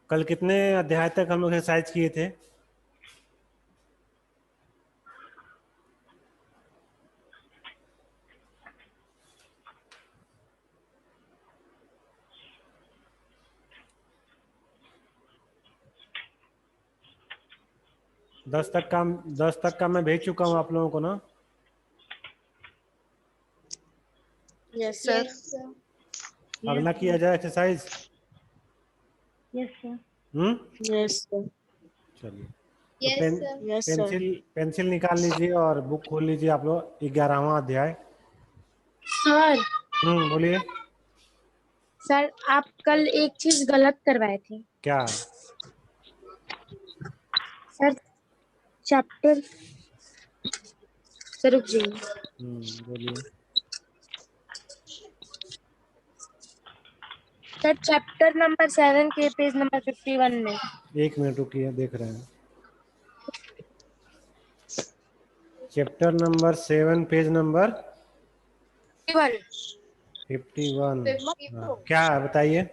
कल कितने अध्याय तक हम लोग एक्सरसाइज किए थे? दस तक का मैं भेज चुका हूँ आप लोगों को ना। Yes sir. अगला किया जाए exercise. Yes sir. Yes sir. चलिए, yes sir. Yes sir. Pencil निकाल लीजिए और बुक खोल लीजिए आप लोग। 11वां अध्याय। सर बोलिए। सर आप कल एक चीज गलत करवाए थे क्या? सर। चैप्टर सर रुक जाइए। बोलिए। सर चैप्टर नंबर 7 के पेज नंबर 51 में। 1 मिनट रुकिए, देख रहे हैं। Chapter number 7 page number 51। क्या है बताइए।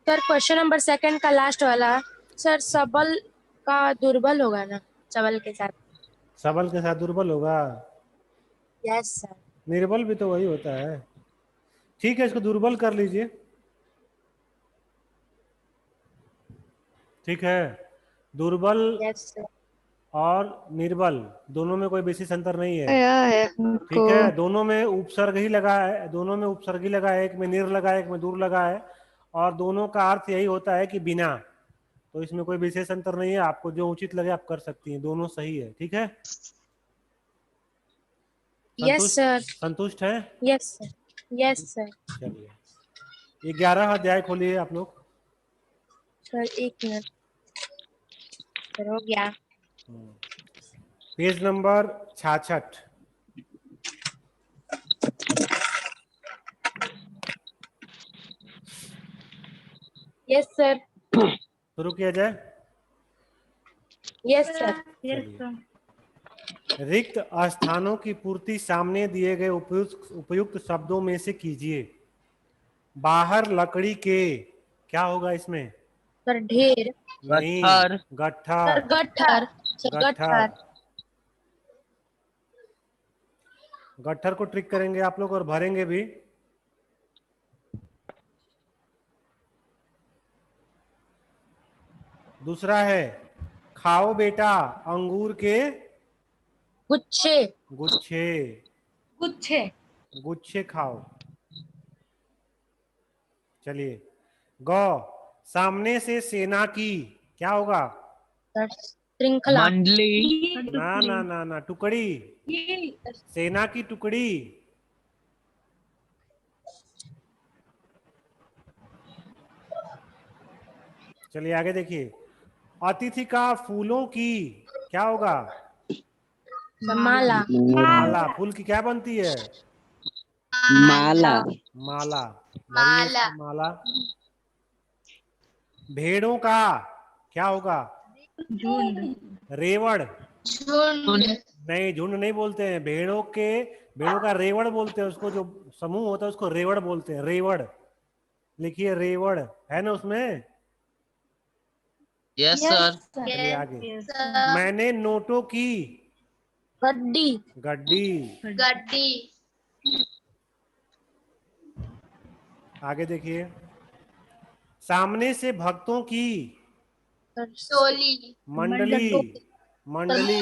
सर क्वेश्चन नंबर 2 का लास्ट वाला। सर सबल का दुर्बल होगा ना सबल के साथ? सबल के साथ दुर्बल होगा। Yes sir. निर्बल भी तो वही होता है। ठीक है, इसको दुर्बल कर लीजिए। ठीक है, दुर्बल यस सर। और निर्बल दोनों में कोई विशेष अंतर नहीं है। ठीक है, दोनों में उपसर्ग ही लगा है, दोनों में उपसर्ग ही लगा है। एक में निर लगा है, एक में दूर लगा है, और दोनों का अर्थ यही होता है कि बिना। तो इसमें कोई विशेष अंतर नहीं है। आपको जो उचित लगे आप कर सकती हैं, दोनों सही है। ठीक है, यस सर। संतुष्ट है? Yes sir. Yes sir. चलिए, 11 अध्याय खोलिए आप लोग। सर एक मिनट। सर हो गया। Page number 66। Yes sir. शुरू किया जाए। Yes sir. चलिए, रिक्त स्थानों की पूर्ति सामने दिए गए उपयुक्त शब्दों में से कीजिए। बाहर लकड़ी के, क्या होगा इसमें? सर ढेर। नहीं, गट्ठर। सर गट्ठर। गट्ठर। गट्ठर को ट्रिक करेंगे आप लोग और भरेंगे भी। दूसरा है, खाओ बेटा अंगूर के गुच्छे। गुच्छे। गुच्छे। गुच्छे खाओ। चलिए, गौ, सामने से सेना की, क्या होगा? सर श्रृंखला। मंडली। ना ना ना ना, टुकड़ी। सेना की टुकड़ी। चलिए आगे देखिए। अतिथि का फूलों की, क्या होगा? माला। माला। फूल की क्या बनती है? माला। माला। भरिए इसको, माला। भेड़ों का क्या होगा? झुंड। रेवड़। झुंड। नहीं, झुंड नहीं बोलते हैं। भेड़ों का रेवड़ बोलते हैं उसको। जो समूह होता है उसको रेवड़ बोलते हैं। रेवड़ लिखिए, रेवड़ है ना उसमें। Yes sir. चलिए आगे। मैंने नोटों की गड्डी। गड्डी। गड्डी। आगे देखिए। सामने से भक्तों की टोली। मंडली। मंडली।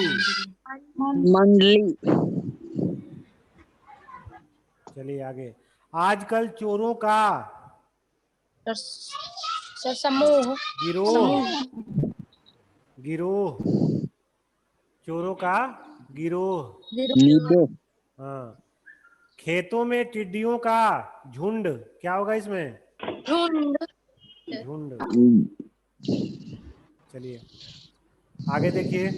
मंडली। चलिए आगे। आजकल चोरों का सर समूह। गिरोह। गिरोह। चोरों का गिरोह। लीडो। हाँ। खेतों में टिड्डियों का झुंड, क्या होगा इसमें? झुंड। झुंड। चलिए आगे देखिए।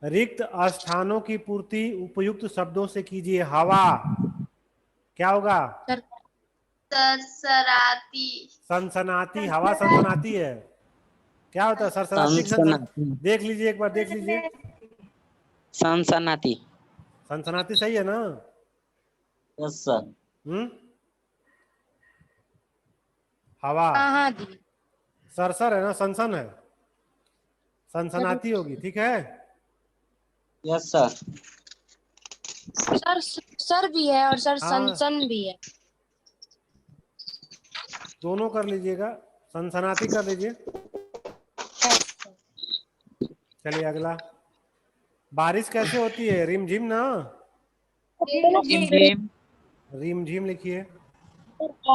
रिक्त स्थानों की पूर्ति उपयुक्त शब्दों से कीजिए। हवा, क्या होगा? सरसराती। सनसनाती। हवा सनसनाती है। क्या होता है सरसराती की सनसनाती। देख लीजिए, एक बार देख लीजिए। सनसनाती। सनसनाती सही है ना? Yes sir. हम्म। हवा। हाँ दी। सरसर है ना, सनसन है, सनसनाती होगी, ठीक है। Yes sir. सर सर भी है और सर हाँ सनसन भी है। दोनों कर लीजिएगा, सनसनाती कर लीजिए। चलिए अगला, बारिश कैसे होती है? रिमझिम ना, रिमझिम लिखिए।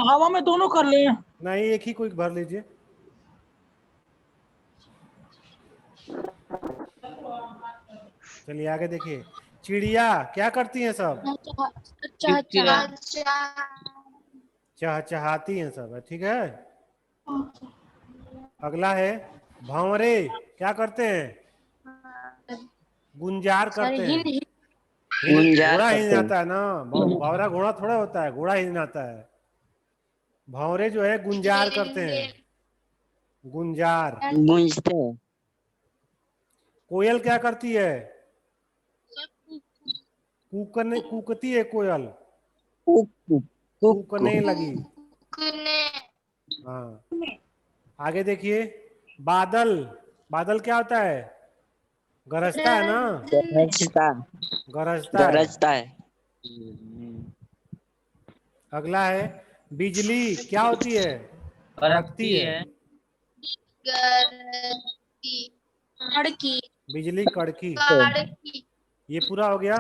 हवा में दोनों कर ले। नहीं, एक ही कोई भर लीजिए। चलिए आगे देखिए, चिड़िया क्या करती हैं सब? चहचहाती हैं सब, है ठीक है। अगला है भंवरे क्या करते हैं? गुंजार सर करते हैं। गुंजार घोड़ा हिल करते हैं। जाता है ना, भंवरा घोड़ा थोड़ा होता है, घोड़ा हिल जाता है। भंवरे जो है गुंजार करते हैं, गुंजार। गूंजते हैं। कोयल क्या करती है? कूकती है कोयल, कुक कुक कूकने लगी। हाँ आगे देखिए, बादल, बादल क्या होता है? गरजता है ना, गरजता गरजता है। गरजता है। अगला है बिजली क्या होती है? कड़कती है। कड़की। बिजली कड़की, कड़की। ये पूरा हो गया।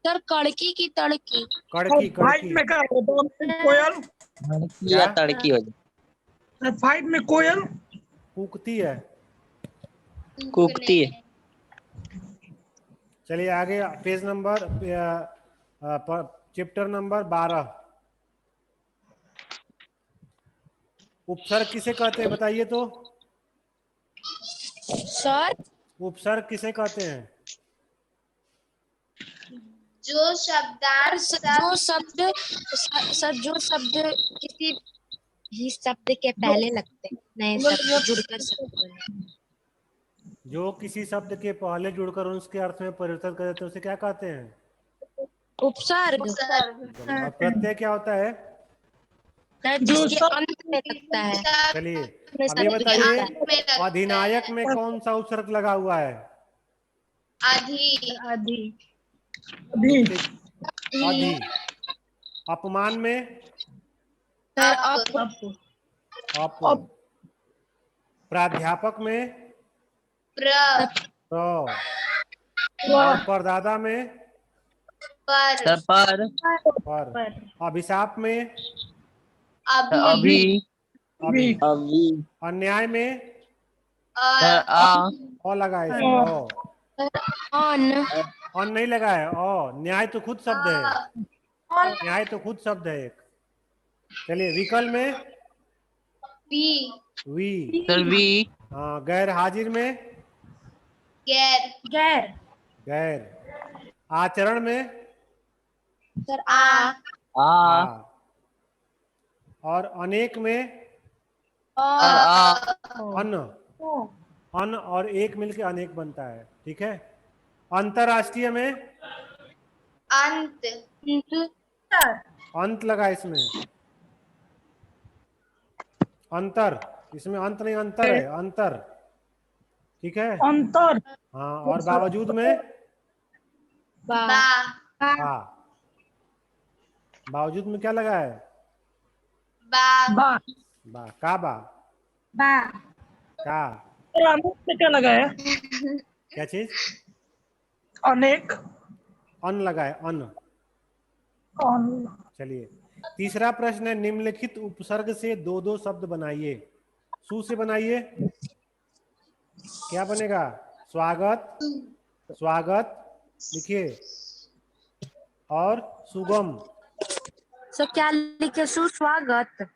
सर कड़की की तड़की। कड़की फाइट कड़की में क्या होता है? कोयल। तड़की क्या? या तड़की हो जाए। फाइट में कोयल कूकती है। कूकती है। चलिए आगे, पेज नंबर चैप्टर नंबर 12, उपसर्ग किसे कहते हैं बताइए तो? सर उपसर्ग किसे कहते हैं? जो शब्दार्थ जो शब्द सर जो शब्द किसी ही शब्द के पहले लगते हैं, नए शब्द जुड़कर शब्द बने। जो किसी शब्द के पहले जुड़कर उसके अर्थ में परिवर्तन कर देते हैं उसे क्या कहते हैं? उपसर्ग। और प्रत्यय क्या होता है? सर जिसके अंत में लगता है। चलिए में अब ये शब्द बताइए, आता है। अधिनायक में कौन सा उपसर्ग लगा हुआ है? अधि। भी। अधि। अपमान में? Sir up. प्राध्यापक में? प्र। प्र। और परदादा में? पर। पर। अभिशाप में? अभि। अभी। अभी। अन्याय में? अ। लगा है इसमें, अन। अन नहीं लगा है, न्याय तो खुद शब्द है, न्याय तो खुद शब्द है एक। चलिए विकल में? वी। हाँ, गैर हाजिर में? गैर। गैर। आचरण में? सर आ। और अनेक में? अन। अन और एक मिलके अनेक बनता है, ठीक है। अंतरराष्ट्रीय में? अंत। अंत लगा इसमें, अंतर, इसमें अंत नहीं, अंतर है, अंतर, ठीक है। अंतर। हाँ, और बावजूद में? बा। बावजूद में क्या लगा है? बा। बा। का बा? का। अनेक में क्या लगा है? क्या चीज? अनेक। अन लगा है, अन। चलिए तीसरा प्रश्न है, निम्नलिखित उपसर्ग से दो दो शब्द बनाइए। सु से बनाइए, क्या बनेगा? स्वागत, स्वागत लिखिए। और सुगम, सर क्या लिखे? सुस्वागत।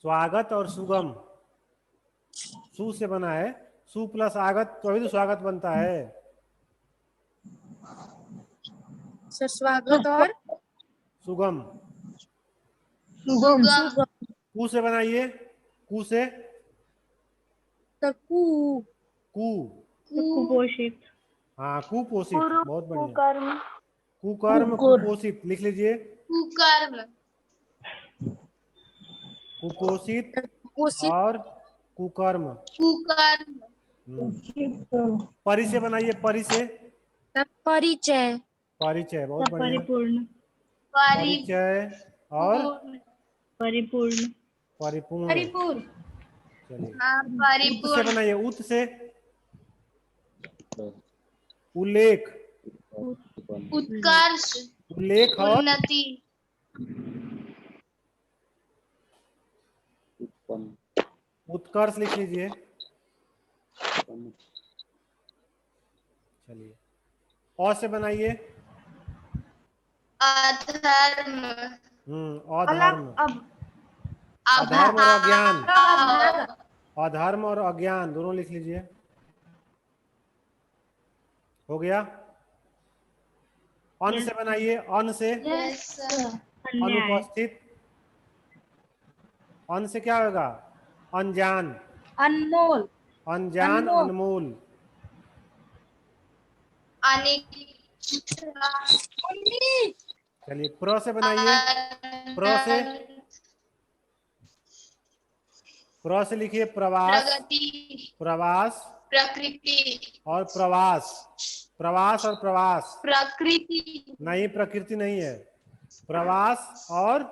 स्वागत और सुगम, सु से बना है, सु प्लस आगत तो अभी तो स्वागत बनता है। सर स्वागत और सुगम। सुगम। कु से बनाइए, कु से? सर कु। कुपोषित। हाँ, कुपोषित, बहुत बढ़िया। कुकर्म। कुकर्म, कुपोषित लिख लीजिए। कुकर्म। कुपोषित कुपोषित, और कुकर्म। कुकर्म, परि से बनाइए, परि से। परिचय, परिचय, बहुत बढ़िया। परिपूर्ण, परिचय और परिपूर्ण, परिपूर्ण। चलिए, हाँ, उत से परिपूर्ण, बनाइए, उत से। उल्लेख, उत्कर्ष, उल्लेख और उन्नति, उत्कर्ष लिख लीजिए। चलिए, औ से बनाइए। अधर्म, अधर्म। अधर्म और अज्ञान। अधर्म और अज्ञान दोनों लिख लीजिए। हो गया। अन से बनाइए, अन से। अनुपस्थित। अन से क्या होगा? अनजान, अनमोल, अनजान, अनमोल। अनिच्छा, चलिए, प्र से बनाइए। प्र से, प्र से लिखिए प्रवास, प्रगति, प्रवास प्रकृति, और प्रवास। प्रवास और प्रवास प्रकृति, नहीं, प्रकृति नहीं है। प्रवास और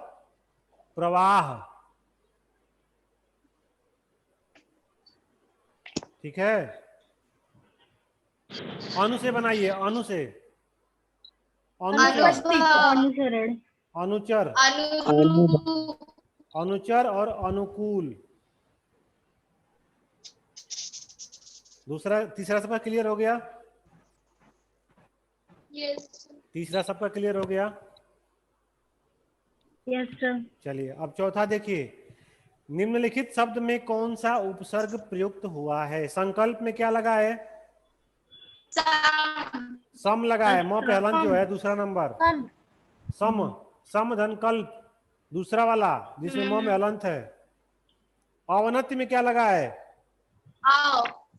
प्रवाह। ठीक है। अनु से बनाइए, अनु से। अनुचर, अनुसरण, अनुचर, अनुरूप, अनुचर और अनुकूल। दूसरा, तीसरा सबका क्लियर हो गया? तीसरा सबका क्लियर हो गया? Yes sir. चलिए, अब चौथा देखिए। निम्नलिखित शब्द में कौन सा उपसर्ग प्रयुक्त हुआ है? संकल्प में क्या लगा है? सम लगा है। म पे हलन जो है दूसरा नंबर, सम, सम धन कल्प दूसरा वाला जिसमें म में हलंत है। अवनति में क्या लगा है?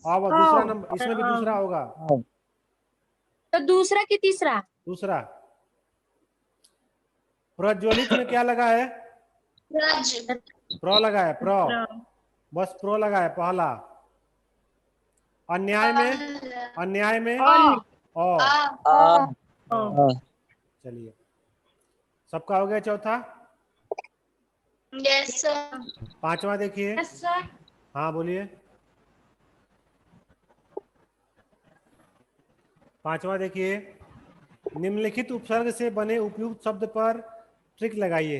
दूसरा नंबर, इसमें भी दूसरा होगा। तो दूसरा कि तीसरा? दूसरा। प्रज्वलित में क्या लगा है? प्र लगा है, प्र, बस प्रो लगा है पहला। अन्याय में, अन्याय में ओ। चलिए, सबका हो गया चौथा। Yes sir. पांचवा देखिए। हाँ बोलिए। पांचवा देखिए। निम्नलिखित उपसर्ग से बने उपयुक्त शब्द पर ट्रिक लगाइए।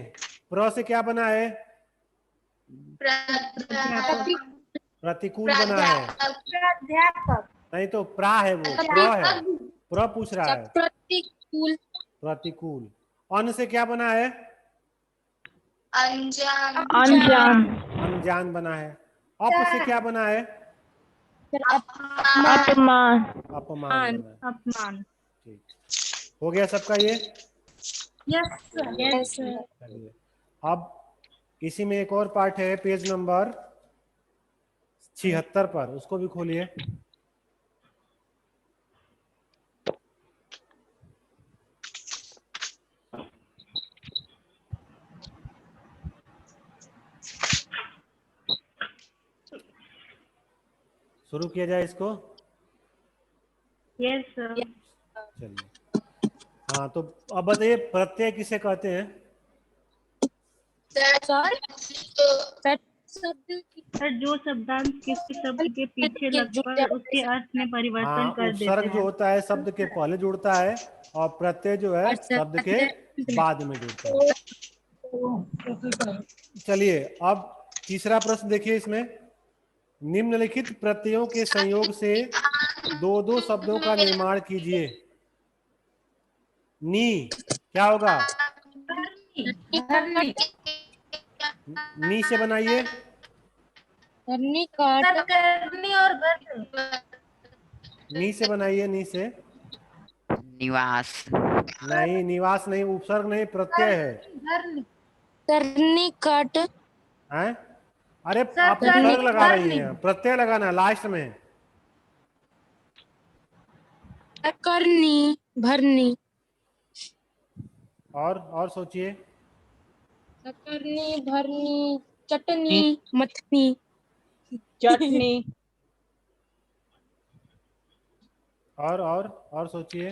प्र से क्या बना है? प्रतिकूल बना है। नहीं तो प्रा है, वो प्र है। प्र पूछ रहा है। प्रतिकूल, प्रतिकूल। अन से क्या बना है? अनजान, अनजान, अनजान बना है। अप से क्या बना है? अपमान, अपमान बना है। अपमान। ठीक, हो गया सबका ये? Yes sir. चलिए, अब इसी में एक और पार्ट है, पेज नंबर 76 पर, उसको भी खोलिए। शुरू किया जाए इसको। Yes sir. चलिए, हाँ तो अब बताइए, प्रत्यय किसे कहते हैं? सर, जो शब्दांश किसी शब्द के पीछे लगकर उसके अर्थ में परिवर्तन कर देते उपसर्ग जो हैं। होता है शब्द के पहले जुड़ता है, और प्रत्यय जो है शब्द के बाद में जुड़ता है। चलिए, अब तीसरा प्रश्न देखिए इसमें। निम्नलिखित प्रत्ययों के संयोग से दो दो शब्दों का निर्माण कीजिए। नी क्या होगा? नी से बनाइए। करनी, काट, करनी और नी से बनाइए, नी से। निवास, नहीं, निवास नहीं, उपसर्ग नहीं, प्रत्यय है। करनी, काट, हैं? अरे आप उपसर्ग लगा रही हैं, प्रत्यय लगाना है लास्ट में। करनी, भरनी, और सोचिए। करनी, भरनी, चटनी, मथनी, चटनी, और सोचिए।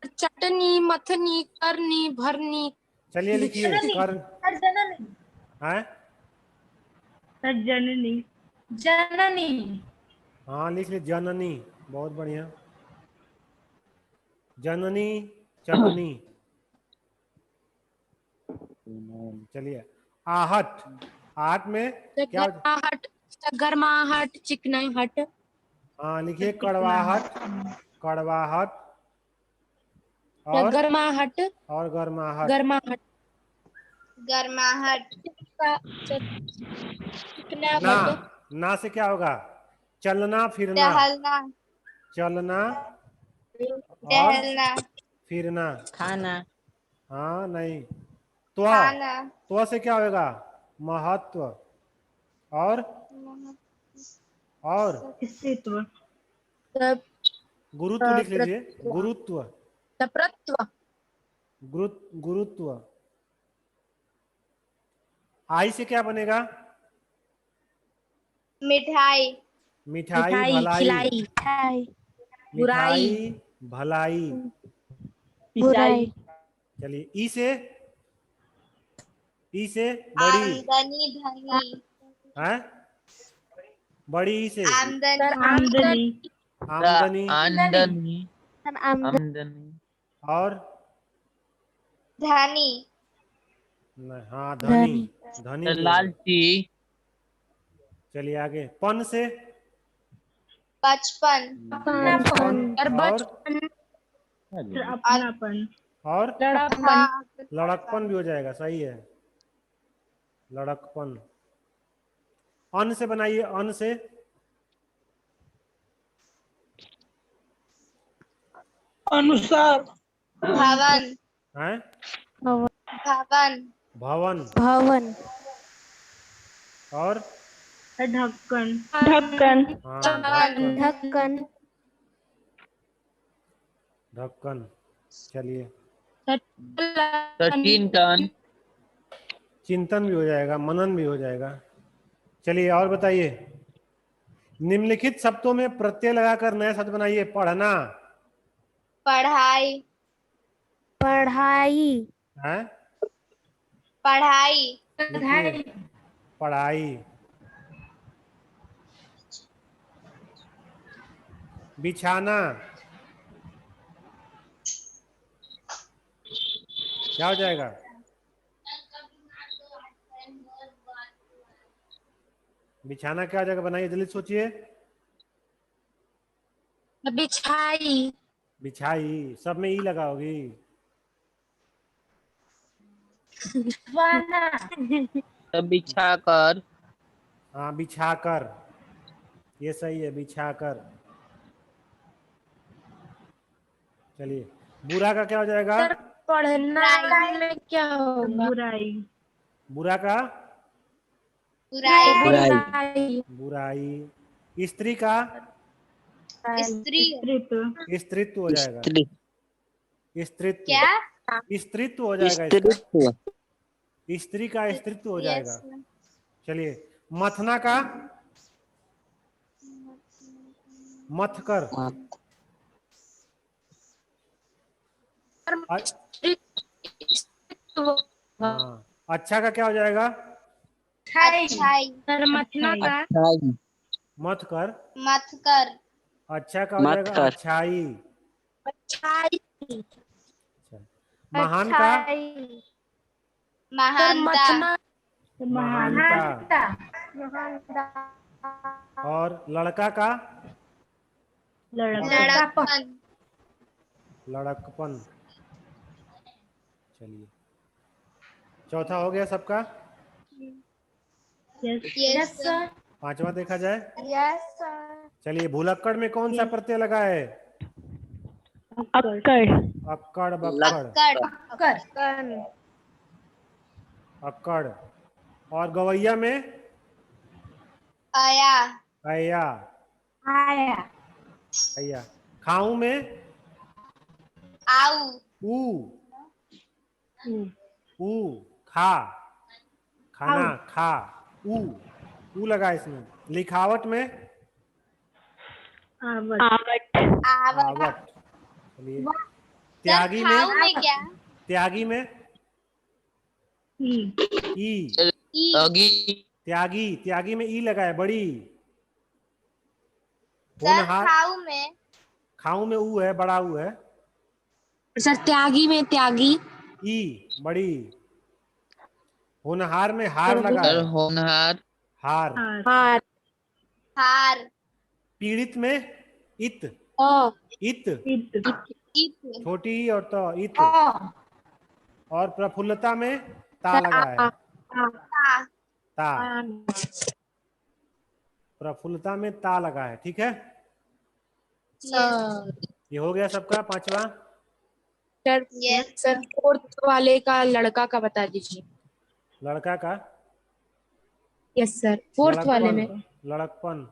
चटनी, मथनी, करनी, भरनी। चलिए लिखिए कर है। सर जननी। जननी। हाँ लिख लीजिए जननी, बहुत बढ़िया। जननी चटनी। चलिए आहट, आहट में क्या? गरमाहट, गरमाहट, चिकनाहट। हाँ लिखिए कड़वाहट, कड़वाहट और गरमाहट, गर्माहट। गरमाहट, गर्माहट। ना, चिकनाहट, ना से क्या होगा? चलना फिरना, टहलना। चलना और टहलना। फिरना। खाना, हाँ नहीं, त्वा, खाना। त्वा से क्या होगा? महत्व और अस्तित्व। गुरुत्व लिख लीजिए, गुरुत्व, तप्रत्व, गुरुत्व। आई से क्या बनेगा? मिठाई। मिठाई भलाई, खिलाई, बुराई, मिठाई भलाई। पिसाई, चलिए ई से, ई से बड़ी आमदनी धनी। है, बड़ी ई से आमदनी। आमदनी। आमदनी आमदनी, आमदनी, और धनी। नहीं, हाँ धनी, धनी भी होगा। लालची, चलिए आगे, पन से बचपन। बचपन और सर अपनापन। और हाँ। लड़कपन भी हो जाएगा, सही है, लड़कपन। अन से बनाइए, अन से अनुसार, भवन। है, भवन। भवन भवन, और सर ढक्कन। ढक्कन, हाँ ढक्कन। ढक्कन, ढक्कन। चलिए चिंतन, चिंतन भी हो जाएगा, मनन भी हो जाएगा। चलिए और बताइए, निम्नलिखित शब्दों में प्रत्यय लगाकर नया शब्द बनाइए। पढ़ना पढ़ाई। पढ़ाई, है, पढ़ाई। लिखिए पढ़ाई। बिछाना क्या हो जाएगा? बिछाना क्या हो जाएगा? बनाइए, जल्दी सोचिए। बिछाई, बिछाई, सब में ई लगाओगी। तब बिछाकर, हाँ बिछाकर, ये सही है, बिछाकर। चलिए बुरा का क्या हो जाएगा? सर पढ़ना में क्या होगा? बुराई। बुरा का बुराई। बुराई, बुराई। स्त्री का स्त्री। स्त्रीत्व। स्त्रीत्व हो जाएगा, स्त्रीत्व, क्या? स्त्रीत्व हो जाएगा इसका, स्त्रीत्व, स्त्री का स्त्रीत्व हो जाएगा। यस। चलिए मथना का मथ कर, हाँ। अच्छा का क्या हो जाएगा? अच्छाई। सर मथना का मत कर। मत कर। अच्छा का हो मत जाएगा कर। अच्छाई। अच्छाई, अच्छा। महान का महानता। महानता। और लड़का का लड़कपन। लड़कपन। चलिए चौथा हो गया सबका। Yes sir. पांचवा देखा जाए। Yes sir. चलिए भूलक्कड़ में कौन सा प्रत्यय लगा है? अक्कड़। अक्कड़ बक्कड़। अक्कड़। अक्कड़। और गवैया में आया। अया, अया। खाऊ में आऊ। ऊ, ऊ, खा, खाना, खा। ऊ लगा इसमें। लिखावट में आवट। आवट। चलिए त्यागी में, खाऊ में क्या? त्यागी में ई। ई। ई। त्यागी, त्यागी में ई लगा है, बड़ी। सर होनहार, खाऊ में? खाऊ में ऊ है, बड़ा ऊ है। सर त्यागी में त्यागी, ई बड़ी। होनहार में हार लगा है, होनहार। हार। हार, हार। पीड़ित में इत, इत। इत। इत। छोटी ई और तो इत। ता। और प्रफुल्लता में ता लगा है, ता। प्रफुल्लता में ता लगा है, ठीक है। ये हो गया सबका पांचवा। सर यस सर फोर्थ वाले का लड़का का बता दीजिए। लड़का का यस सर, फोर्थ वाले में। लड़कपन।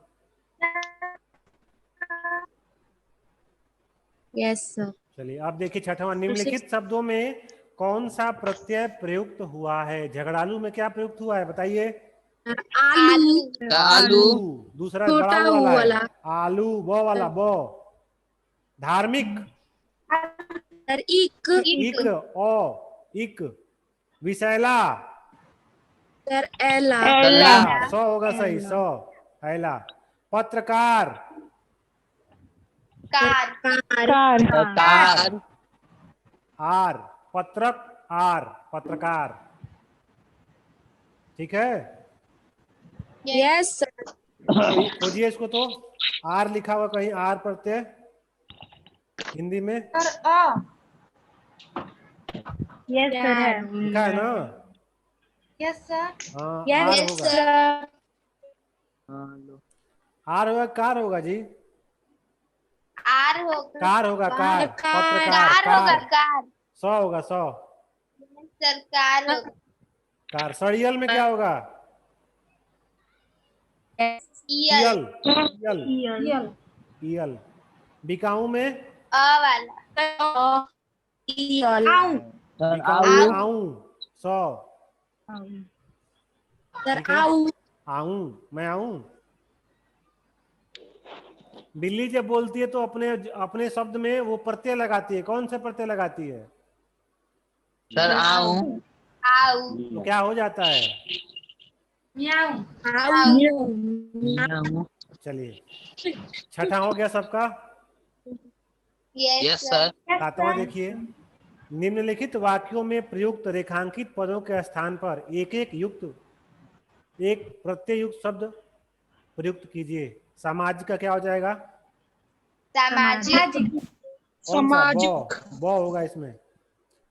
Yes sir. चलिए अब देखिए छठवां, निम्नलिखित शब्दों में कौन सा प्रत्यय प्रयुक्त हुआ है? झगड़ालू में क्या प्रयुक्त हुआ है बताइए? आलू, आलू। दूसरा छोटा बड़ा ऊ वाला है, वाला। आलू, बो वाला, बो। धार्मिक, सर इक, इक, ओ, इक। विषैला, सर एला, एला। सौ होगा सही, सौ, एला। पत्रकार, कार। कार। आर। पत्रक, आर, पत्रकार, ठीक है। Yes sir. खोजिए इसको तो। आर लिखा हुआ कहीं, आर प्रत्यय हिंदी में यस सर है। लिखा है ना? Yes sir. हाँ यस आर होगा, सर। आर होगा, कार होगा जी, आर होगा। कार होगा, कार। पत्रकार, कार होगा, कार। सौ होगा, सौ। सर कार होगा। कार। सड़ियल में क्या होगा? ईयल। Eyal, Eyal. ईयल। बिकाऊ में, अ वाला। बिकाऊ में आऊं, सौ, सर ठीक है। आऊ, आऊं, मैं आऊं। बिल्ली जब बोलती है तो अपने अपने शब्द में वो प्रत्यय लगाती है, कौन से प्रत्यय लगाती है? सर आऊं। आऊ। तो क्या हो जाता है? चलिए छठा हो गया सबका। Yes sir. सातवां देखिए, निम्नलिखित वाक्यों में प्रयुक्त रेखांकित पदों के स्थान पर एक एक प्रत्यय युक्त शब्द प्रयुक्त कीजिए। सामाजिक का क्या हो जाएगा? सामाजिक। कौन सा? बो होगा इसमें।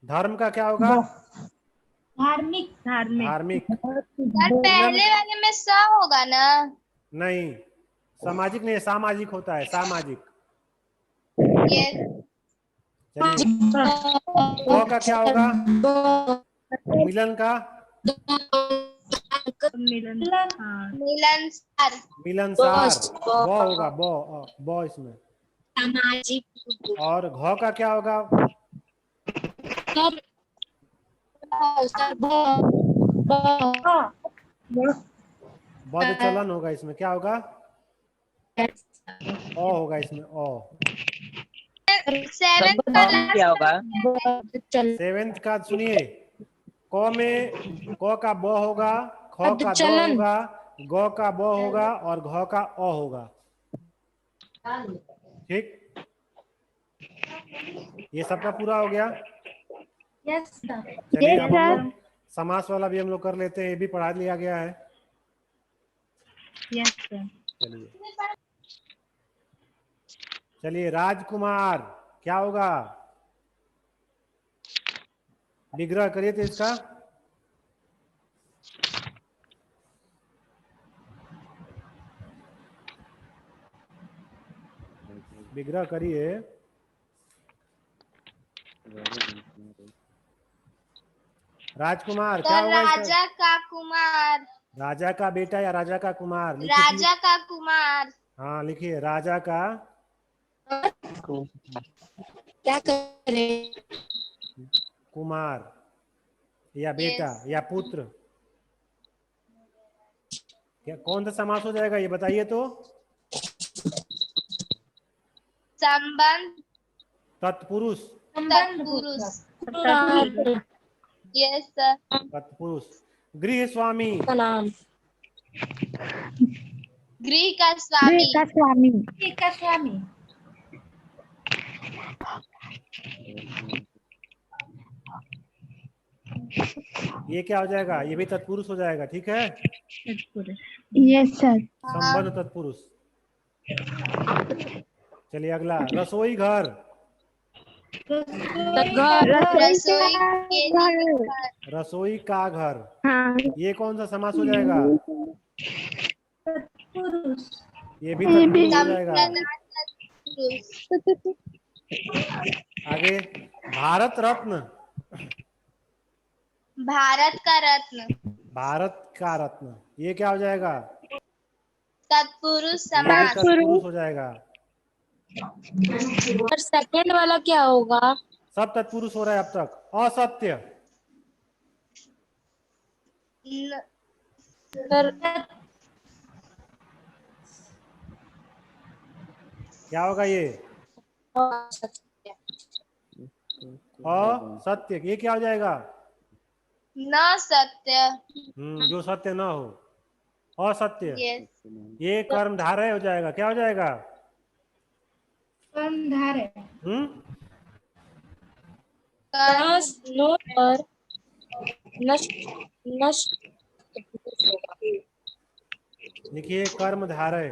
धर्म का क्या होगा? धार्मिक। धार्मिक। धार्मिक। सर पहले वाले में स होगा ना? नहीं, सामाजिक नहीं, सामाजिक होता है, सामाजिक। यस। चलिए ग का क्या होगा? मिलन का? मिलनसार। मिलनसार। ब होगा, ब इसमें। सामाजिक। और घ का क्या होगा? बद चलन होगा इसमें, क्या होगा? ओ होगा इसमें, ओ। सेवेंथ का क्या होगा? सेवेंथ का सुनिए, क में क का ब होगा, ख का द होगा, ग का ब होगा और घ का अ होगा, ठीक। ये सबका पूरा हो गया। Yes sir. चलिए अब हम लोग समास वाला भी हम लोग कर लेते हैं, ये भी पढ़ा लिया गया है। Yes sir. चलिए राजकुमार क्या होगा? विग्रह करिए तो इसका। विग्रह करिए। राजकुमार क्या होगा? राजा का कुमार। राजा का बेटा या राजा का कुमार? राजा का कुमार। हाँ लिखिए, राजा का क्या करें? कुमार या बेटा या पुत्र। क्या कौन सा समास हो जाएगा ये बताइए तो। संबंध तत्पुरुष। तत्पुरुष। तत्पुरुष। Yes sir. तत्पुरुष। गृह स्वामी। का नाम। गृह का स्वामी। ये क्या हो जाएगा, ये भी तत्पुरुष हो जाएगा, ठीक है। तत्पुरुष। Yes sir. संबंध तत्पुरुष। चलिए अगला, रसोई घर। घर। रसोई के लिए घर। रसोई का घर। हाँ। ये कौन सा समास हो जाएगा, ये भी ये भी तत्पुरुष हो जाएगा। तत्पुरुष। आगे, भारत रत्न। भारत का रत्न। भारत का रत्न, ये क्या हो जाएगा, तत्पुरुष ये भी समास। तत्पुरुष हो जाएगा। और सेकंड वाला क्या होगा। सब तत्पुरुष हो रहा है अब तक। असत्य। सर क्या होगा ये, असत्य, ये क्या हो जाएगा, न सत्य। जो सत्य ना हो, असत्य। यस। ये कर्मधारय हो जाएगा, क्या हो जाएगा, और नष्ट नष्ट देखिए कर्मधारय।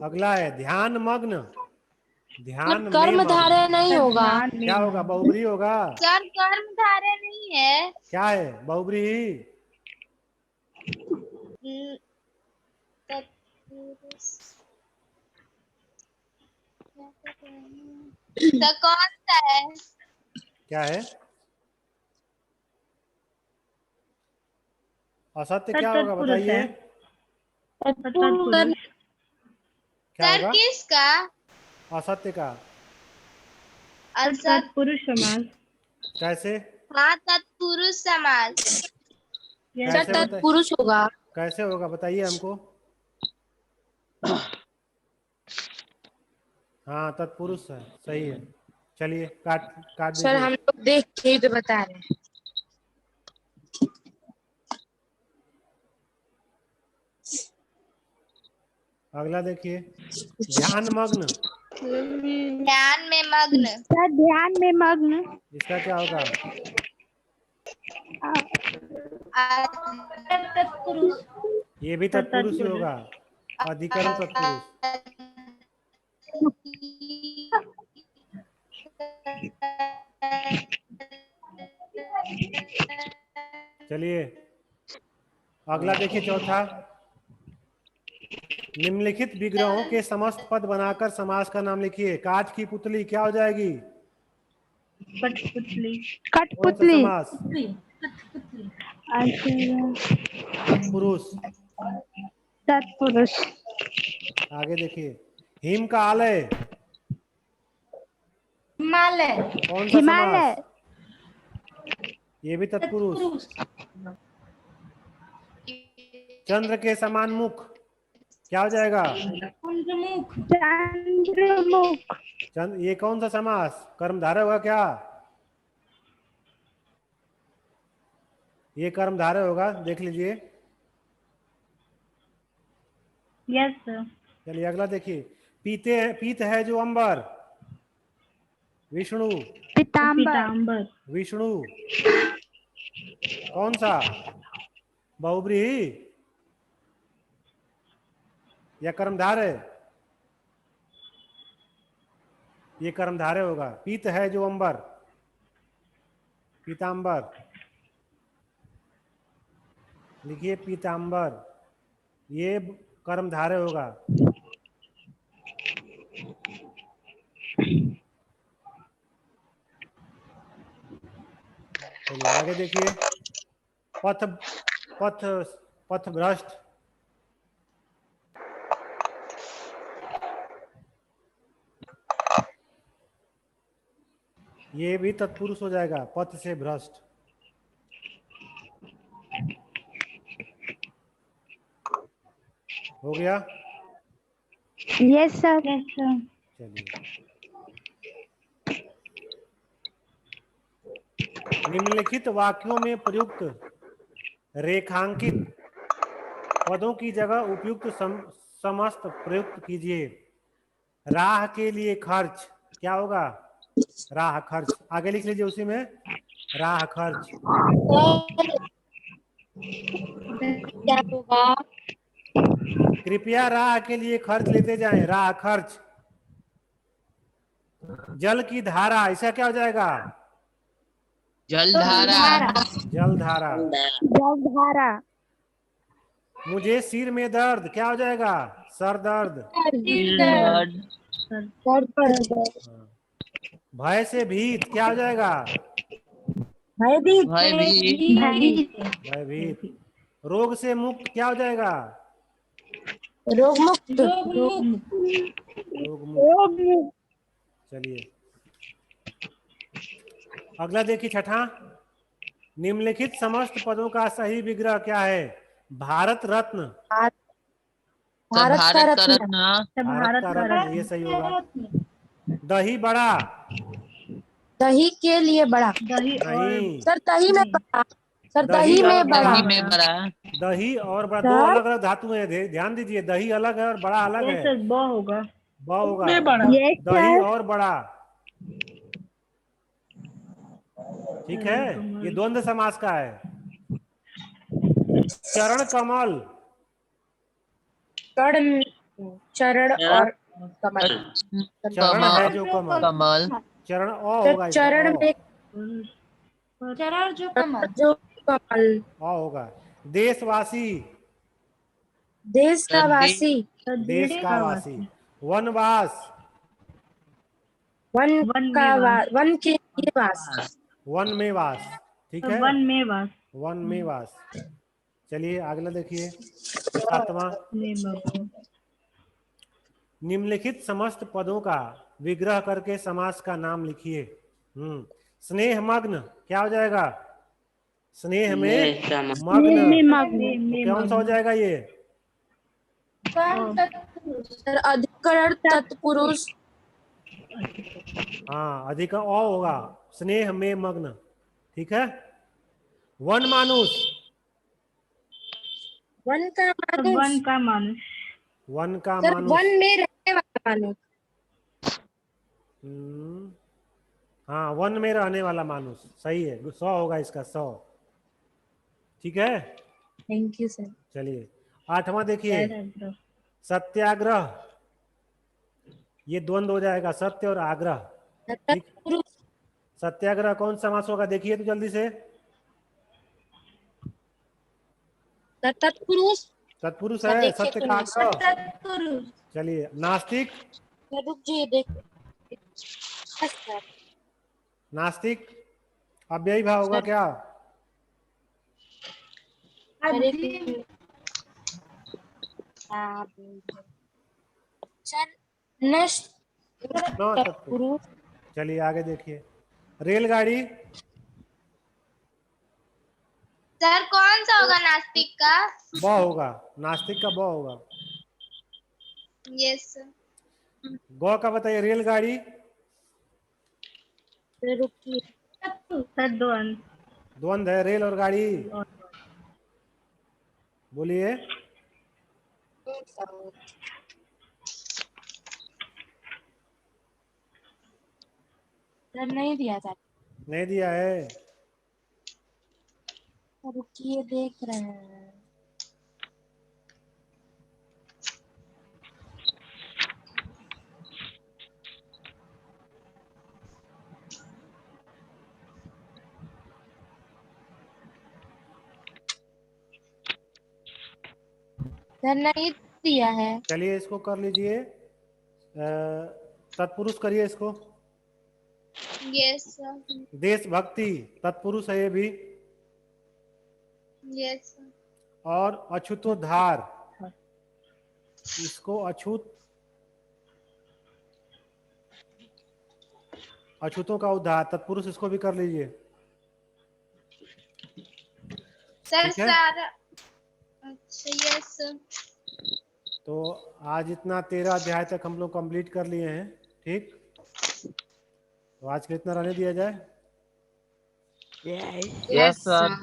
अगला है ध्यान मग्न। ध्यान में कर्म मग्न। धारय नहीं होगा। क्या होगा, बहुब्री होगा। सर कर्म धारय नहीं है। क्या है, बहुब्री ही। तत्पुरुष। तो कौन सा है। क्या है, असत्य क्या होगा बताइए, तत्पुरुष। क्या सर होगा, किसका। असत्य का। असत्य। तत्पुरुष समास। कैसे, हाँ तत्पुरुष समास। कैसे बताइए, तत्पुरुष होगा। कैसे होगा बताइए हमको। हाँ तत्पुरुष है, सही है। चलिए काट काट सर हम दीजिए। लोग देख के ही तो बता रहे हैं। अगला देखिए, ध्यान मग्न। ध्यान में मग्न। सर ध्यान में मग्न। इसका क्या होगा, तत्पुरुष। ये भी तत्पुरुष ही होगा, अधिकरण तत्पुरुष। चलिए अगला देखिए, चौथा, निम्नलिखित विग्रहों के समस्त पद बनाकर समास का नाम लिखिए। काठ की पुतली क्या हो जाएगी, कठपुतली। कौन सा समास, तत्पुरुष। तत्पुरुष। आगे देखिए, हिम का आलय, हिमालय। कौन सा हिमालय। समास, ये भी तत्पुरुष। चंद्र के समान मुख क्या हो जाएगा, चंद्रमुख। चंद्र, ये कौन सा समास, कर्मधारय होगा क्या, ये कर्मधारय होगा, देख लीजिए। Yes sir. चलिए अगला देखिए, पीत है जो अंबर, विष्णु। पीताम्बर। विष्णु कौन सा, बहुब्री या कर्मधारय, ये कर्मधारय होगा। पीत है जो अंबर, पीताम्बर लिखिए, पीताम्बर, ये कर्मधारय होगा। चलिए आगे देखिए, पथ पथ पथ भ्रष्ट, ये भी तत्पुरुष हो जाएगा, पथ से भ्रष्ट। हो गया? Yes sir. चलिए, निम्नलिखित वाक्यों में प्रयुक्त रेखांकित पदों की जगह उपयुक्त समस्त प्रयुक्त कीजिए। राह के लिए खर्च क्या होगा? राह खर्च। आगे लिख लीजिए उसी में, राह खर्च। क्या होगा? कृपया राह के लिए खर्च लेते जाएं, राह खर्च। जल की धारा, ऐसा क्या हो जाएगा? जलधारा। जलधारा। जलधारा। मुझे सिर में दर्द क्या हो जाएगा? सर दर्द। भय से भीत क्या हो जाएगा? भयभीत। भयभीत। रोग से मुक्त क्या हो जाएगा? रोग मुक्त। रोग मुक्त। चलिए अगला देखिए, छठा। निम्नलिखित समस्त पदों का सही विग्रह क्या है? भारत रत्न। भारत का भारत का रत्न। रत्न। भारत का रत्न, ये सही होगा। दही बड़ा। दही के लिए बड़ा। नहीं, सर दही में बड़ा। सर दही दही में और बड़ा। दही में बड़ा। दही और बड़ा दो अलग अलग धातु हैं, ध्यान दीजिए। दही अलग है और बड़ा अलग है। ब होगा। ब होगा। यस दही सर। और बड़ा, ठीक है, ये द्वंद्व समास का है। चरण कमल। चरण और कमल। चरण है जो कमल। कमल। चरण होगा, चरण में चरण जो कमल। जो कमल। होगा। देशवासी। देश का वासी। देश का वासी। वनवास। वन के लिए वास। वन में वास, ठीक है, वन में वास। वन में वास। चलिए अगला देखिए, सातवां। निम्नलिखित समस्त पदों का विग्रह करके समास का नाम लिखिए। स्नेहमग्न क्या हो जाएगा? स्नेह में मग्न। तो कौन सा हो जाएगा ये? सर अधिकरण तत्पुरुष। हाँ, अधिकरण होगा। स्नेह में मग्न, ठीक है। वन मानुष। वन का मानुष। वन का मानुष। वन का सर मानुष। वन में रहने वाला मानुष। हाँ, वन में रहने वाला मानुष, सही है। 100 होगा इसका, 100, ठीक है। Thank you sir. चलिए आठवां देखिए, सत्याग्रह। ये द्वंद्व हो जाएगा, सत्य और आग्रह, ठीक। सत्याग्रह कौन सा समास होगा? देखिए तो जल्दी से। तत्पुरुष। तत्पुरुष है। सत्य का आग्रह। चलिए नास्तिक। रुक जी देख। नास्तिक अव्ययी भाव होगा क्या? तत्पुरुष। चलिए आगे देखिए, रेलगाड़ी। सर कौन सा होगा नास्तिक का? ब होगा, नास्तिक का ब होगा। Yes sir. गौ का बताइए, रेलगाड़ी। सर द्वंद्व है, रेल और गाड़ी। बोलिए। नहीं दिया था। नहीं दिया है। रुकिए देख रहे हैं। सर नहीं दिया है। चलिए इसको कर लीजिए, तत्पुरुष करिए इसको। Yes sir. देशभक्ति तत्पुरुष है ये भी। Yes sir. और अछूतोद्धार, इसको अछूतों का उद्धार, तत्पुरुष, इसको भी कर लीजिए। सर ठीक है? सारा। अच्छा यस सर। तो आज इतना 13 अध्याय तक हम लोग कंप्लीट कर लिए हैं। ठीक, तो आज के इतना रहने दिया जाए। Yes sir.